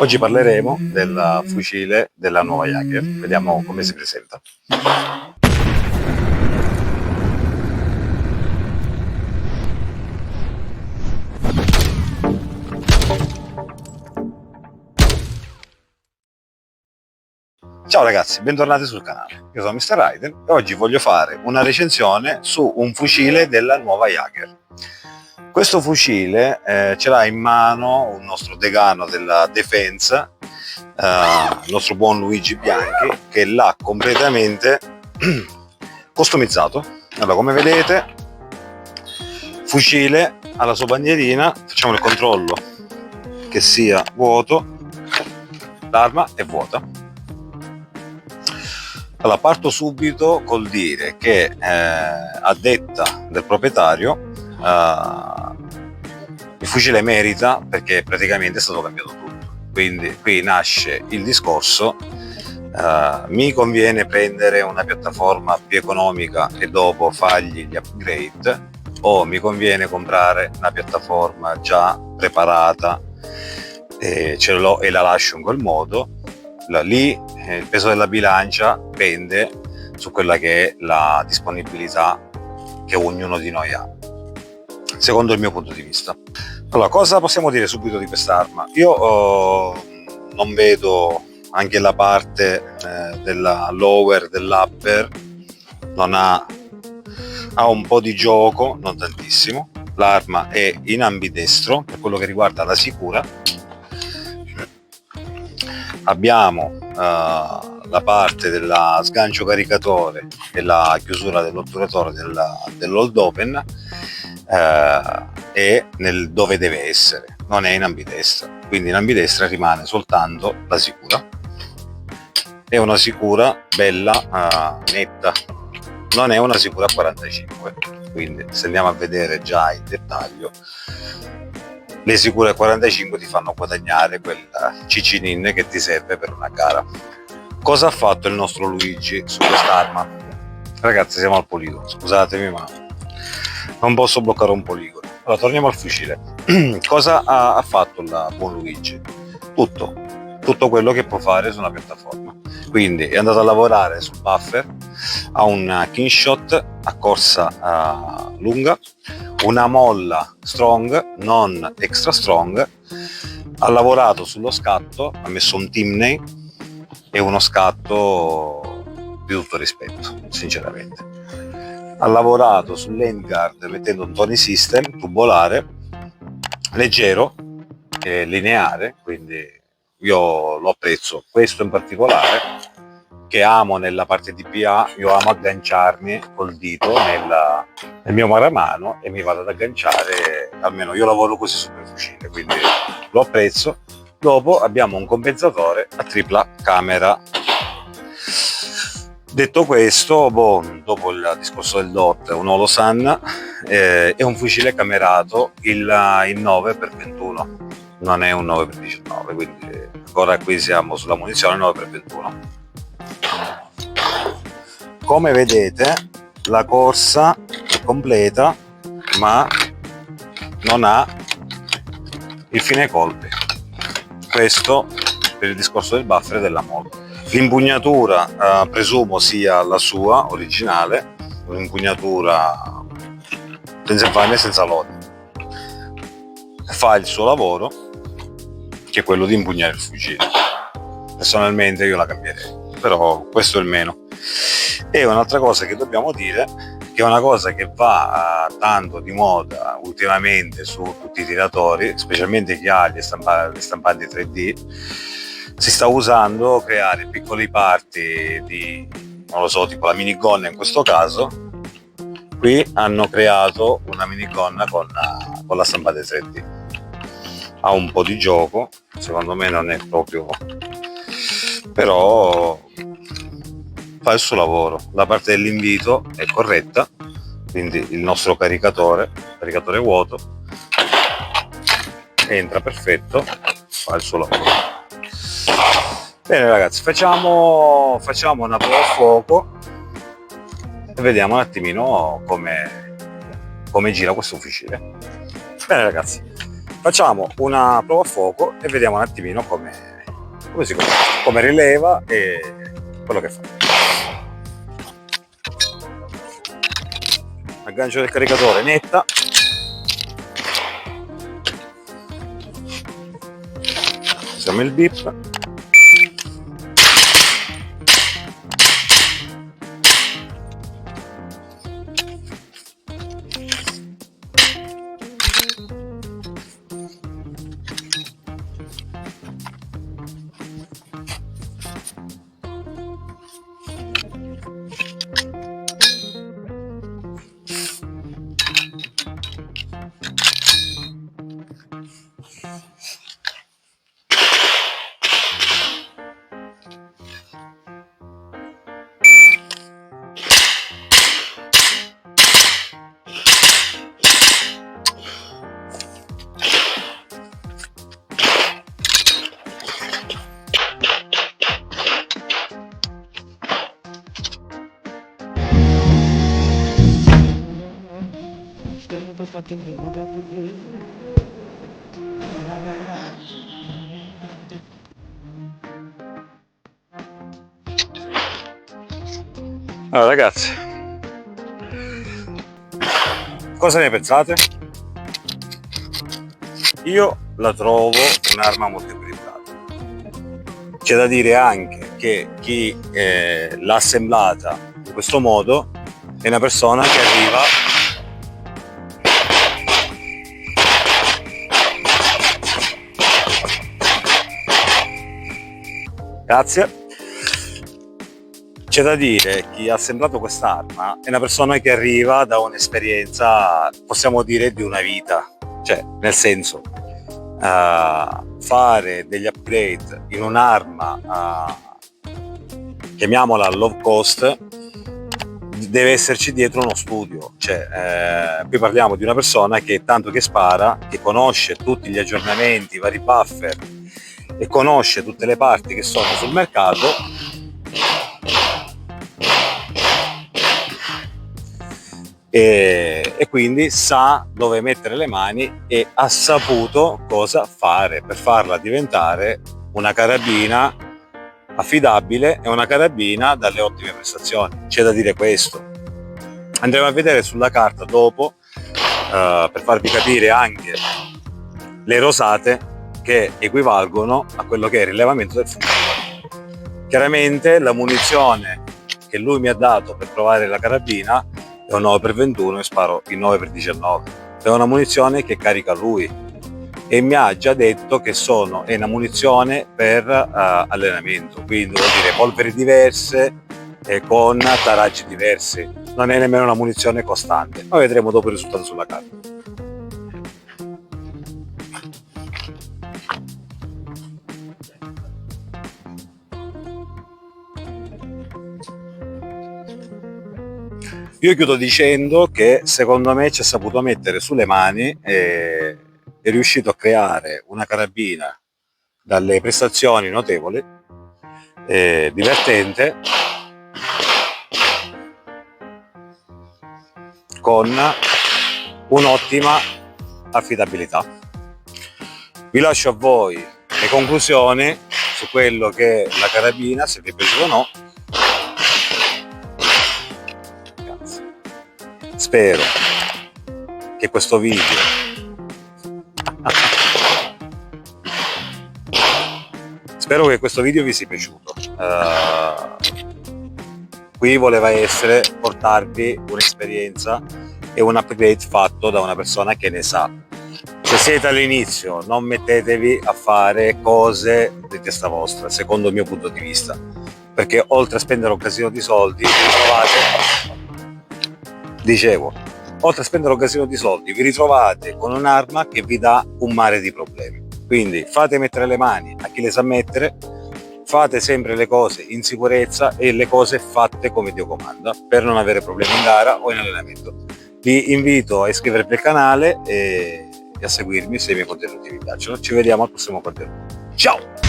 Oggi parleremo del fucile della nuova Jaeger, vediamo come si presenta. Ciao ragazzi, bentornati sul canale, io sono Mr. Raiden e oggi voglio fare una recensione su un fucile della nuova Jaeger. Questo fucile ce l'ha in mano un nostro decano della Defensa, il nostro buon Luigi Bianchi, che l'ha completamente customizzato. Allora, come vedete, fucile alla sua bandierina, facciamo il controllo che sia vuoto, l'arma è vuota. Allora, parto subito col dire che a detta del proprietario il fucile merita, perché praticamente è stato cambiato tutto, quindi qui nasce il discorso: mi conviene prendere una piattaforma più economica e dopo fargli gli upgrade, o mi conviene comprare una piattaforma già preparata e la lascio in quel modo. Lì il peso della bilancia pende su quella che è la disponibilità che ognuno di noi ha, secondo il mio punto di vista. Allora, cosa possiamo dire subito di quest'arma? Io non vedo, anche la parte della lower, dell'upper, non ha un po' di gioco, non tantissimo. L'arma è in ambidestro per quello che riguarda la sicura. Abbiamo la parte della sgancio caricatore e la chiusura dell'otturatore dell'hold open è dove deve essere, non è in ambidestra, quindi in ambidestra rimane soltanto la sicura. È una sicura bella, netta, non è una sicura 45, quindi se andiamo a vedere già il dettaglio, le sicure 45 ti fanno guadagnare quel cicinin che ti serve per una gara. Cosa ha fatto il nostro Luigi su quest'arma? Ragazzi, siamo al poligono, scusatemi ma non posso bloccare un poligono. Allora, torniamo al fucile. Cosa ha fatto il buon Luigi? Tutto quello che può fare su una piattaforma. Quindi è andato a lavorare sul buffer, ha un Kingshot a corsa lunga, una molla strong, non extra strong, ha lavorato sullo scatto, ha messo un Timney e uno scatto di tutto rispetto, sinceramente. Ha lavorato sull'endguard mettendo un Tony System tubolare, leggero e lineare, quindi io lo apprezzo. Questo in particolare, che amo nella parte DPA, io amo agganciarmi col dito nel mio maramano e mi vado ad agganciare, almeno io lavoro così sul mio fucile, quindi lo apprezzo. Dopo abbiamo un compensatore a tripla camera. Detto questo, dopo il discorso del DOT, un Holosun, è un fucile camerato il 9x21, non è un 9x19, quindi ancora qui siamo sulla munizione 9x21. Come vedete, la corsa è completa, ma non ha il fine colpi. Questo per il discorso del buffer e della molla. L'impugnatura presumo sia la sua originale, un'impugnatura senza fame e senza lode. Fa il suo lavoro, che è quello di impugnare il fucile. Personalmente io la cambierei, però questo è il meno. E un'altra cosa che dobbiamo dire, che è una cosa che va tanto di moda ultimamente su tutti i tiratori, specialmente chi ha le stampanti 3D, si sta usando creare piccoli parti di, non lo so, tipo la minigonna in questo caso. Qui hanno creato una minigonna con la stampante 3D. Ha un po' di gioco, secondo me non è proprio, però fa il suo lavoro. La parte dell'invito è corretta, quindi il nostro caricatore vuoto, entra perfetto, fa il suo lavoro. Bene ragazzi, facciamo una prova a fuoco e vediamo un attimino come gira questo fucile. Bene ragazzi, Facciamo una prova a fuoco e vediamo un attimino come si comporta, come rileva e quello che fa. Aggancio del caricatore netta. Usiamo il bip. Allora ragazzi, cosa ne pensate? Io la trovo un'arma molto equilibrata. C'è da dire anche che chi l'ha assemblata in questo modo è una persona che arriva grazie. C'è da dire, chi ha assemblato quest'arma è una persona che arriva da un'esperienza, possiamo dire, di una vita. Cioè, nel senso, fare degli upgrade in un'arma, chiamiamola low cost, deve esserci dietro uno studio. Cioè, qui parliamo di una persona che tanto che spara, che conosce tutti gli aggiornamenti, i vari buffer e conosce tutte le parti che sono sul mercato e quindi sa dove mettere le mani e ha saputo cosa fare per farla diventare una carabina affidabile e una carabina dalle ottime prestazioni. C'è da dire questo. Andremo a vedere sulla carta dopo per farvi capire anche le rosate che equivalgono a quello che è il rilevamento del fucile. Chiaramente la munizione che lui mi ha dato per provare la carabina è un 9x21 e sparo il 9x19. È una munizione che carica lui e mi ha già detto che è una munizione per allenamento, quindi vuol dire polveri diverse e con taraggi diversi. Non è nemmeno una munizione costante, ma vedremo dopo il risultato sulla carta. Io chiudo dicendo che secondo me ci ha saputo mettere sulle mani e è riuscito a creare una carabina dalle prestazioni notevoli, divertente, con un'ottima affidabilità. Vi lascio a voi le conclusioni su quello che è la carabina, se vi è piaciuto o no. Spero che questo video vi sia piaciuto. Qui voleva essere portarvi un'esperienza e un upgrade fatto da una persona che ne sa. Se siete all'inizio, non mettetevi a fare cose di testa vostra, secondo il mio punto di vista, perché oltre a spendere un casino di soldi vi ritrovate con un'arma che vi dà un mare di problemi. Quindi fate mettere le mani a chi le sa mettere, fate sempre le cose in sicurezza e le cose fatte come Dio comanda per non avere problemi in gara o in allenamento. Vi invito a iscrivervi al canale e a seguirmi se i miei contenuti vi piacciono. Ci vediamo al prossimo contenuto. Ciao!